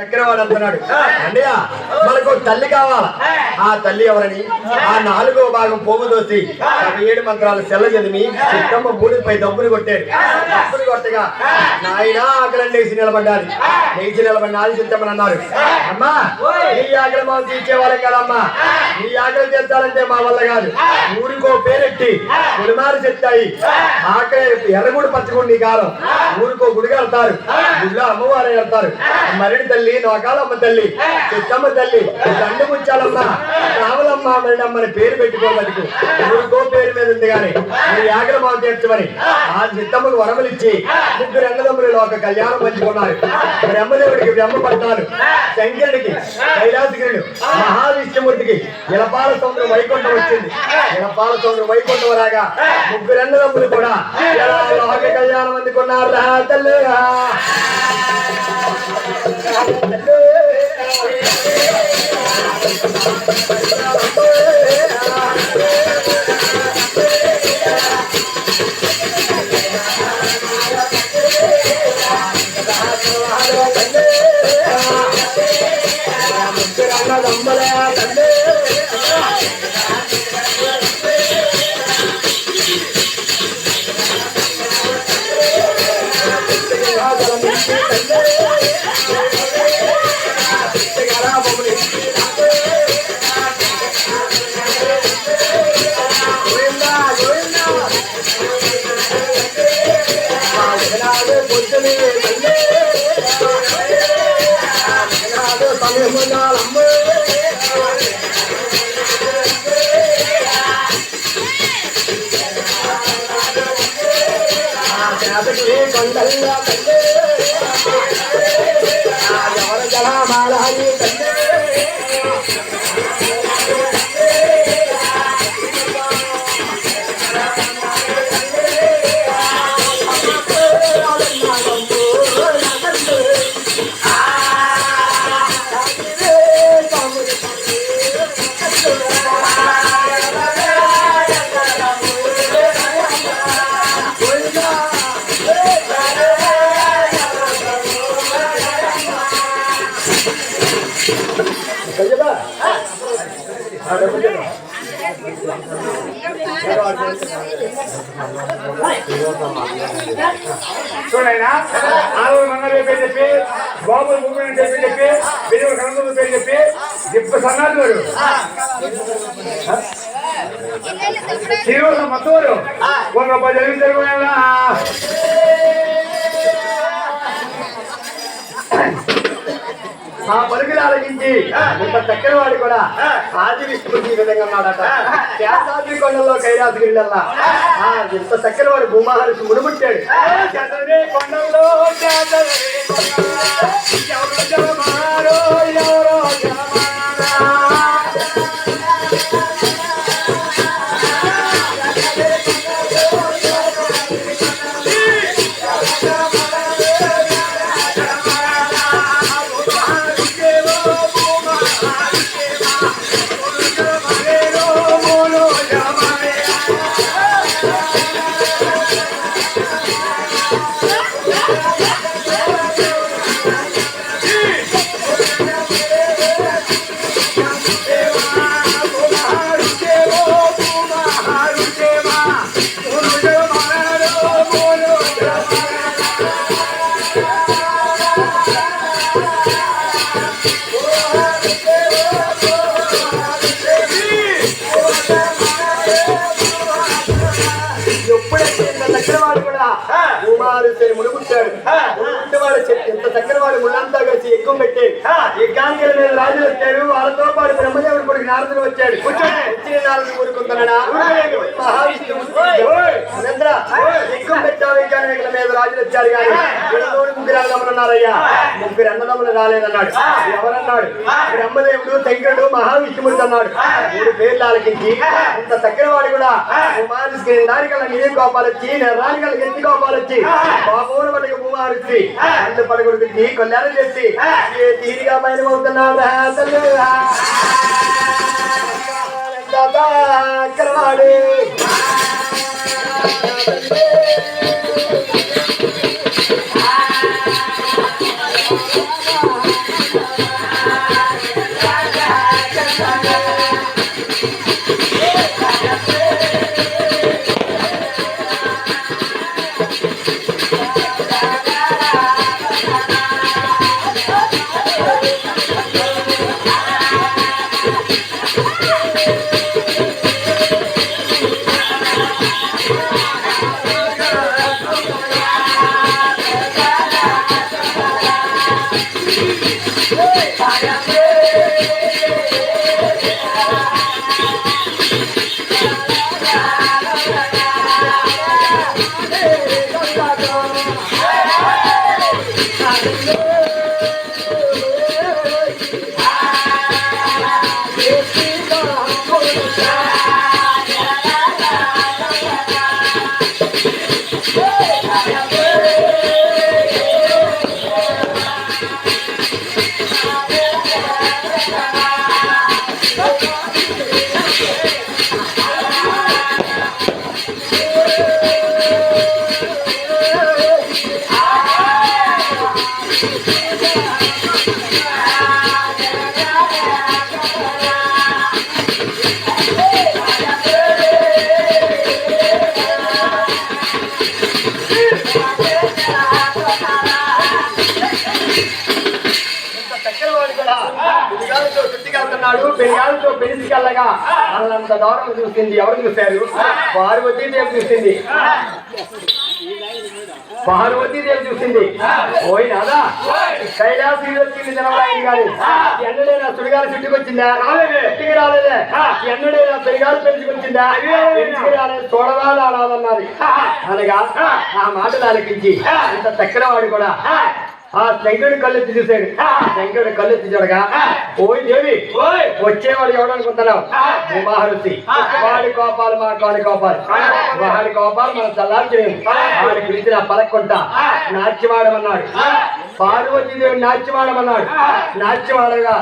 చక్రవాడు అంటున్నాడు, అండి మనకు తల్లి కావాలా. ఆ తల్లి ఎవరని ఆ 4వ భాగం పోగు దోసి 7 మంత్రాలు సెల్ల చదివి చిత్తమ్మ బూడిపై దబ్బులు కొట్టాడు. దబ్బులు కొట్టగా నాయన ఆకలి లేచి నిలబడ్డాది. లేచి నిలబడినాది చిత్తమ్మని అన్నారు, అమ్మా నీ ఆకలి మాకు తీర్చేవాళ్ళం కదమ్మా, నీ ఆకలి తీర్చాలంటే మా వల్ల కాదు. ఊరికో పేరెట్టి గుడిమారు చెప్తాయి, ఆకలి ఎర్రగుడి పచ్చగుండి కాలం ఊరికో గుడిగా వెళ్తారు, గుడిలో అమ్మవారే వెళ్తారు. మరిడి తల్లి నోకాలమ్మ తల్లి చిత్తమ్మ తల్లి దండు ముచ్చాలమ్మ రాములమ్మ మరిడమ్మని పేరు పెట్టుకోబట్టుకు ఊరికో పేరు మీద ఉంది కానీ నీ ఆకలి మాకు తీర్చమని ఆ చిత్తమ్మకు వరములిచ్చి 3 అన్నదమ్ములలో ఒక కళ్యాణం పంచుకున్నారు. బ్రహ్మదేవుడికి బ్రహ్మపట్నాలు, శంకరుడికి కైలాసగిరుడు, మహావిష్ణుమూర్తికి ఇలపాల సముద్రం వైకుంఠం వచ్చింది. ఇలపాల సముద్రం వైకుంఠం రాగా 3 అన్నదమ్ములు కూడా లోక కళ్యాణం అందుకున్నారు. రా తల్లి చూడైనా ఆరు మంగళ పేరు చెప్పి బాబుల భూమి చెప్పి విలువ కనంద పేరు చెప్పి దిప్ప సన్నాడు తిరువల మత్తూరు ఒక 10 జరుగుతున్నా ఆ పలుకులు ఆలకించి ఇంత చక్కెరవాడి కూడా ఆది విష్ణుమూర్తి విధంగా ఉన్నాడట. శాస్త్రాద్రి కొండల్లో కైలాసగిరిలల్లా ఇంత చక్కెరవాడి భూమహర్షి ముడుముట్టాడు. కొండల్లో ముడుగుట్టాడు. ముడుగుట్టేవాడు ఇంత చక్కెరవాడు ముళ్ళంతా కలిసి యజ్ఞం పెట్టి యజ్ఞానికి మీద రాజులు వచ్చారు. వాళ్ళతో పాటు బ్రహ్మదేవుడు కొడుకు నారదుడు వచ్చాడు. వచ్చిన నారదుడు ఊరుకుంటున్నాడా మహావిష్ణువు యజ్ఞం పెట్టావు. యజ్ఞానికి మీద రాజులు వచ్చారు కానీ 3 అన్నదమ్ములు ఉన్నారయ్యా, 3 అన్నదమ్ములు రాలేదన్నాడు. ఎవరన్నాడు? బ్రహ్మదేవుడు, శంకరుడు, మహావిష్ణుమూర్తి అన్నాడు. 3 పేర్లు ఆలకించి ఇంత చక్కెరవాడు కూడా కుమారుడికి దానికల్లా నీరే కోపాలు వచ్చి రానికల్లా ఎత్తి కోపాలు వచ్చి బాబోను మనకి కుమారుడికి అందు పడగొడుతుంది కొల్లారం చేసి తీరిగా బయలుమవుతున్నాడు. చక్కెరవాడు పెరిగాలతో పెరిసికెళ్ళగా వాళ్ళంత దూరం చూసింది. ఎవరు చూశారు? పార్వతీదేవి చూసింది. పార్వతీదేవి చూసింది. పోయినాదా కైలాసి వచ్చింది జనవరాయని గారు. ఎన్నడైనా సుడిగాలి చుట్టుకొచ్చిందా? చుట్టుకి రాలేదే. ఎన్నడైనా పెరిగాలు పెంచుకొచ్చిందా? పెంచుకు రాలేదు. చూడవాళ్ళు ఆడాలన్నది. అనగా ఆ మాటలు ఆలకించి ఇంత చక్కన వాడు కూడా ఆ శంకరుడు కళ్ళెత్తి చూశాడు. శంకరుడు కళ్ళెత్తి చూడగా ఓయ్ దేవి వచ్చేవాడు ఎవడనుకుంటున్నావు? మహర్షి. వాడి కోపాలు మా వాడి కోపాలు వాడి కోపాలు మనం చల్లార్చలేము. వాడి పిలిచిన పలక్కుంటా నాట్యమాడమన్నాడు. పార్వతీదేవి నాట్యమాడమన్నాడు. నాట్యమాడగా